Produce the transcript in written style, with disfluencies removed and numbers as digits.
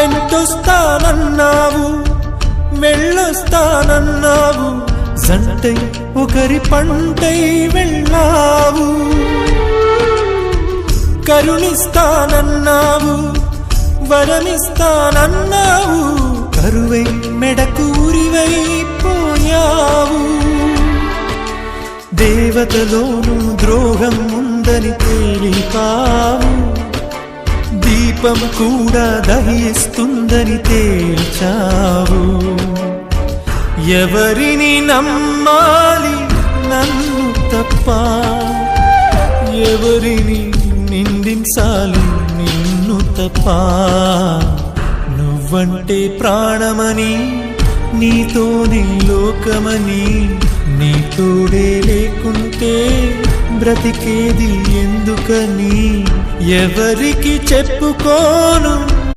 వెంటొస్తానన్నావు, వెళ్ళొస్తానన్నావు, జంటై ఒకరి పంటై వెళ్ళావు. కరుణిస్తానన్నావు, వరమిస్తానన్నావు, కరువై మెడకూరివైపోయావు. దేవతలోనూ ద్రోహం ఉందని తేలిపావు, దీపం కూడా దహిస్తుందని తేల్చావు. ఎవరిని నమ్మాలి నన్ను తప్ప, ఎవరిని నిందించాలి నిన్ను తప్ప. నువ్వంటే ప్రాణమని, నీతోనే లోకమని, నీ తోడే లేకుంటే బ్రతికేది ఎందుకని ఎవరికి చెప్పుకోను.